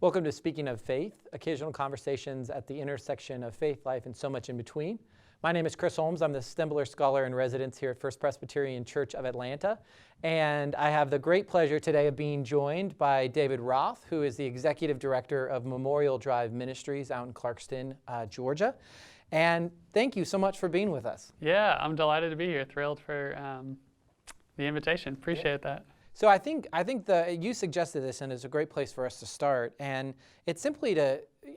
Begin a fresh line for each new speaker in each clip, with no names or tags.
Welcome to Speaking of Faith, occasional conversations at the intersection of faith, life, and so much in between. My name is Chris Holmes. I'm the Stembler Scholar in Residence here at First Presbyterian Church of Atlanta. And I have the great pleasure today of being joined by David Roth, who is the Executive Director of Memorial Drive Ministries out in Clarkston, Georgia. And thank you so much for being with us.
Yeah, I'm delighted to be here. Thrilled for the invitation. Appreciate that.
So I think you suggested this, and it's a great place for us to start. And it's simply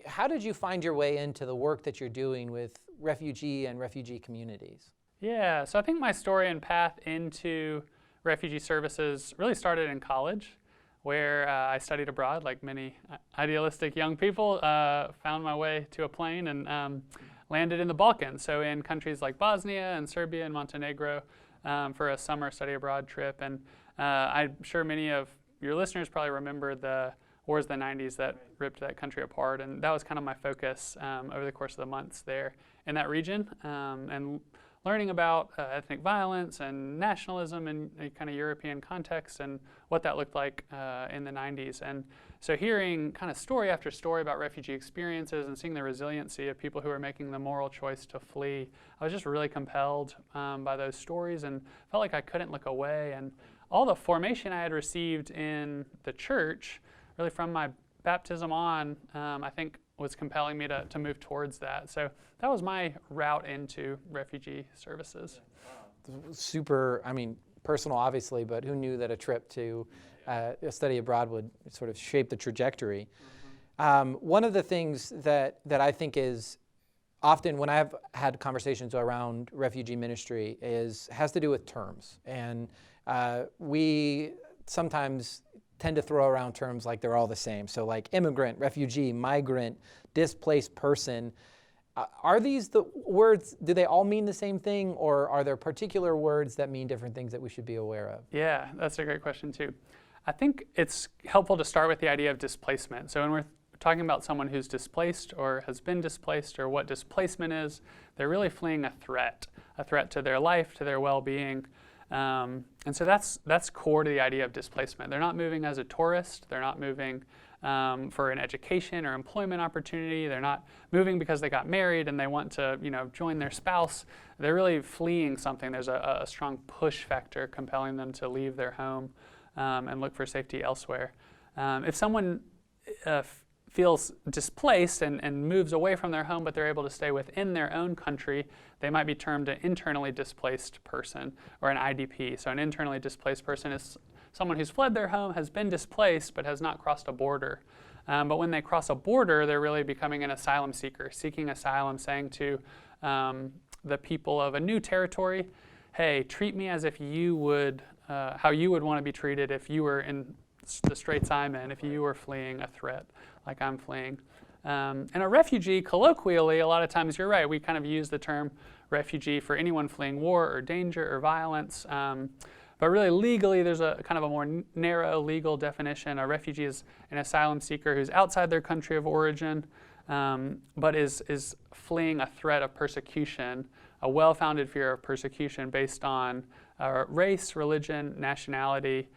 how did you find your way into the work that you're doing with refugee and refugee communities?
Yeah, so I think my story and path into refugee services really started in college, where I studied abroad, like many idealistic young people. Found my way to a plane and landed in the Balkans, so in countries like Bosnia and Serbia and Montenegro for a summer study abroad trip. And I'm sure many of your listeners probably remember the wars of the 90s that ripped that country apart, and that was kind of my focus over the course of the months there in that region, and learning about ethnic violence and nationalism in a kind of European context and what that looked like in the 90s. And so hearing kind of story after story about refugee experiences and seeing the resiliency of people who are making the moral choice to flee, I was just really compelled by those stories and felt like I couldn't look away. And all the formation I had received in the church, really from my baptism on, I think was compelling me to move towards that. So that was my route into refugee services.
Super, personal obviously, but who knew that a trip to a study abroad would sort of shape the trajectory. One of the things that I think is often when I've had conversations around refugee ministry has to do with terms. And we sometimes tend to throw around terms like they're all the same. So like immigrant, refugee, migrant, displaced person. Are these the words, do they all mean the same thing, or are there particular words that mean different things that we should be aware of?
Yeah, that's a great question too. I think it's helpful to start with the idea of displacement. So when we're talking about someone who's displaced or has been displaced, or what displacement is, they're really fleeing a threat to their life, to their well-being. And so that's core to the idea of displacement. They're not moving as a tourist. They're not moving for an education or employment opportunity. They're not moving because they got married and they want to, join their spouse. They're really fleeing something. There's a strong push factor compelling them to leave their home and look for safety elsewhere. If someone feels displaced and moves away from their home, but they're able to stay within their own country, they might be termed an internally displaced person, or an IDP. So an internally displaced person is someone who's fled their home, has been displaced, but has not crossed a border. But when they cross a border, they're really becoming an asylum seeker, seeking asylum, saying to the people of a new territory, hey, treat me as if you would, how you would want to be treated if you were in the straits I'm in, if you were fleeing a threat like I'm fleeing. And a refugee, colloquially, a lot of times, you're right, we kind of use the term refugee for anyone fleeing war or danger or violence. But really legally, there's a kind of a more narrow legal definition. A refugee is an asylum seeker who's outside their country of origin, but is fleeing a threat of persecution, a well-founded fear of persecution based on race, religion, nationality,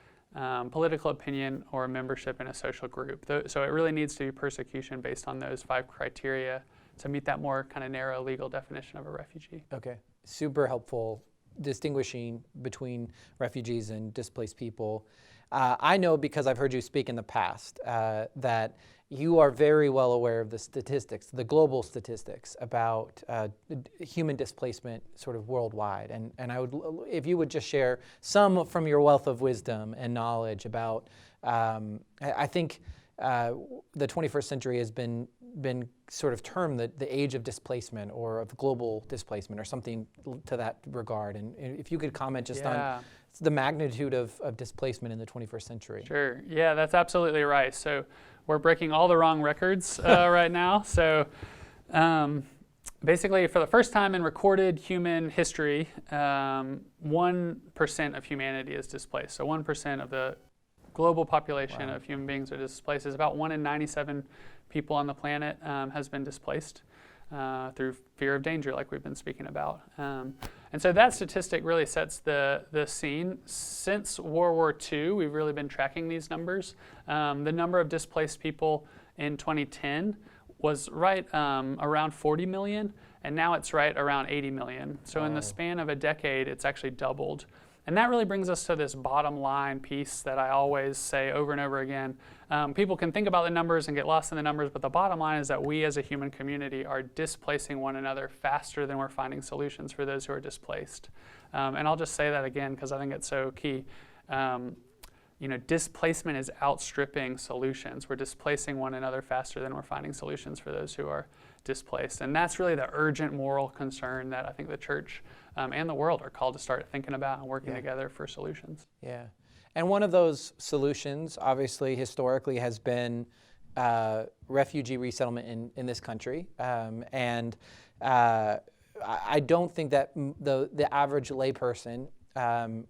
political opinion, or membership in a social group. So it really needs to be persecution based on those 5 criteria to meet that more kind of narrow legal definition of a refugee.
Okay, super helpful distinguishing between refugees and displaced people. I know, because I've heard you speak in the past, that you are very well aware of the statistics, the global statistics about human displacement sort of worldwide. And I would, if you would just share some from your wealth of wisdom and knowledge about, I think the 21st century has been sort of termed the age of displacement, or of global displacement, or something to that regard. And if you could comment just on the magnitude of displacement in the 21st century.
Sure. Yeah, that's absolutely right. So we're breaking all the wrong records right now. So basically, for the first time in recorded human history, 1% of humanity is displaced. So 1% of the global population of human beings are displaced. Is about 1 in 97 people on the planet has been displaced through fear of danger, like we've been speaking about. And so that statistic really sets the scene. Since World War II, we've really been tracking these numbers. The number of displaced people in 2010 was right around 40 million, and now it's right around 80 million. So in the span of a decade, it's actually doubled. And that really brings us to this bottom line piece that I always say over and over again. People can think about the numbers and get lost in the numbers, but the bottom line is that we as a human community are displacing one another faster than we're finding solutions for those who are displaced. And I'll just say that again because I think it's so key. Displacement is outstripping solutions. We're displacing one another faster than we're finding solutions for those who are displaced. And that's really the urgent moral concern that I think the church and the world are called to start thinking about and working together for solutions.
Yeah. And one of those solutions, obviously, historically, has been refugee resettlement in this country. And I don't think that the average layperson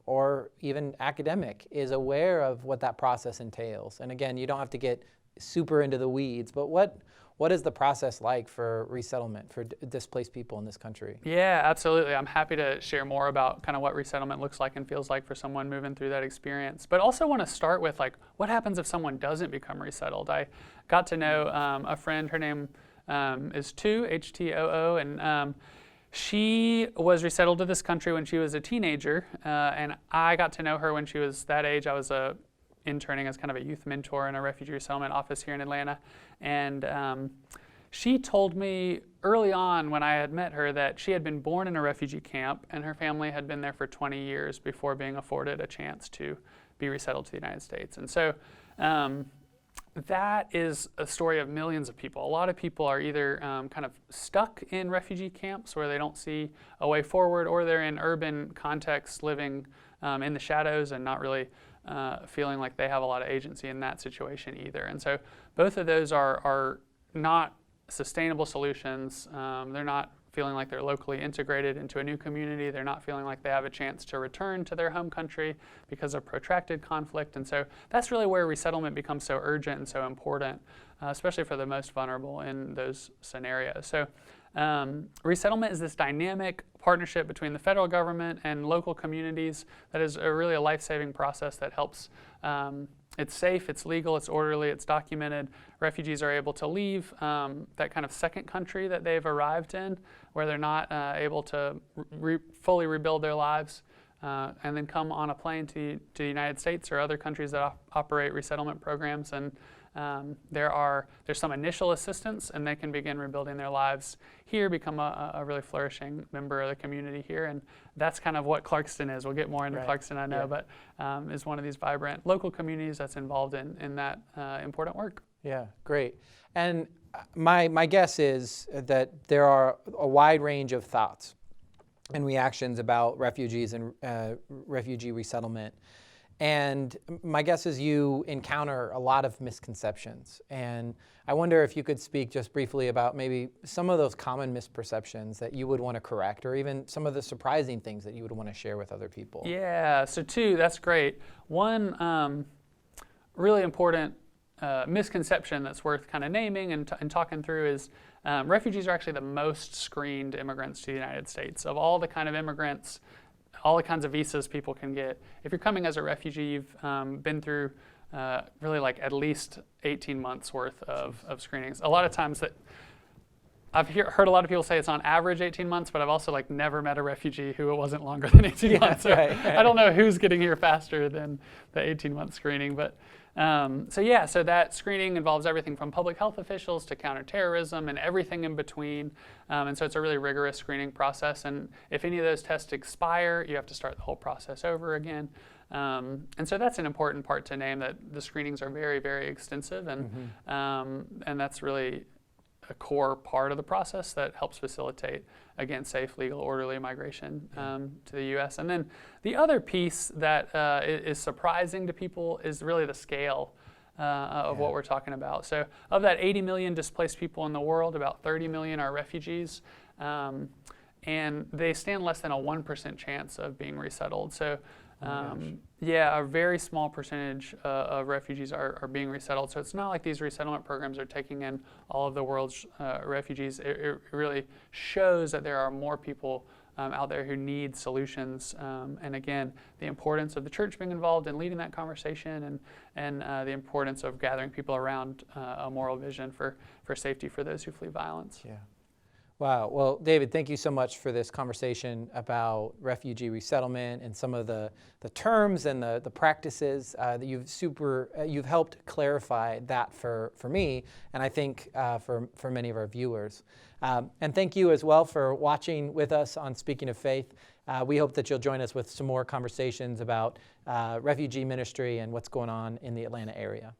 or even academic is aware of what that process entails. And again, you don't have to get super into the weeds, but what is the process like for resettlement for displaced people in this country?
Yeah, absolutely. I'm happy to share more about kind of what resettlement looks like and feels like for someone moving through that experience. But also want to start with what happens if someone doesn't become resettled? I got to know a friend, her name is Too, H-T-O-O, and she was resettled to this country when she was a teenager, and I got to know her when she was that age. I was interning as kind of a youth mentor in a refugee resettlement office here in Atlanta. And she told me early on when I had met her that she had been born in a refugee camp and her family had been there for 20 years before being afforded a chance to be resettled to the United States. And so that is a story of millions of people. A lot of people are either kind of stuck in refugee camps where they don't see a way forward, or they're in urban contexts living in the shadows and not really feeling like they have a lot of agency in that situation either. And so both of those are not sustainable solutions. They're not feeling like they're locally integrated into a new community. They're not feeling like they have a chance to return to their home country because of protracted conflict. And so that's really where resettlement becomes so urgent and so important, especially for the most vulnerable in those scenarios. So resettlement is this dynamic partnership between the federal government and local communities that is really a life-saving process that helps. It's safe, it's legal, it's orderly, it's documented. Refugees are able to leave that kind of second country that they've arrived in, where they're not able to fully rebuild their lives, and then come on a plane to the United States or other countries that operate resettlement programs. And there's some initial assistance, and they can begin rebuilding their lives here, become a really flourishing member of the community here. And that's kind of what Clarkston is. We'll get more into Clarkston, I know, but is one of these vibrant local communities that's involved in that important work.
Yeah, great. And my guess is that there are a wide range of thoughts and reactions about refugees and refugee resettlement. And my guess is you encounter a lot of misconceptions. And I wonder if you could speak just briefly about maybe some of those common misperceptions that you would want to correct, or even some of the surprising things that you would want to share with other people.
Yeah, so two, that's great. One really important misconception that's worth kind of naming and talking through is refugees are actually the most screened immigrants to the United States. Of all the kind of immigrants, all the kinds of visas people can get. If you're coming as a refugee, you've been through really like at least 18 months worth of screenings. A lot of times that I've heard a lot of people say it's on average 18 months, but I've also never met a refugee who it wasn't longer than 18 months. So
right.
I don't know who's getting here faster than the 18-month screening. But so that screening involves everything from public health officials to counterterrorism and everything in between. And so it's a really rigorous screening process. And if any of those tests expire, you have to start the whole process over again. And so that's an important part to name, that the screenings are very, very extensive. And that's really a core part of the process that helps facilitate, again, safe, legal, orderly migration to the U.S. And then the other piece that is surprising to people is really the scale of what we're talking about. So of that 80 million displaced people in the world, about 30 million are refugees, and they stand less than a 1% chance of being resettled. So a very small percentage of refugees are being resettled. So it's not like these resettlement programs are taking in all of the world's refugees. It really shows that there are more people out there who need solutions. And again, the importance of the church being involved in leading that conversation, and the importance of gathering people around a moral vision for safety for those who flee violence.
Yeah. Wow. Well, David, thank you so much for this conversation about refugee resettlement and some of the terms and the practices that you've helped clarify that for me, and I think for many of our viewers. And thank you as well for watching with us on Speaking of Faith. We hope that you'll join us with some more conversations about refugee ministry and what's going on in the Atlanta area.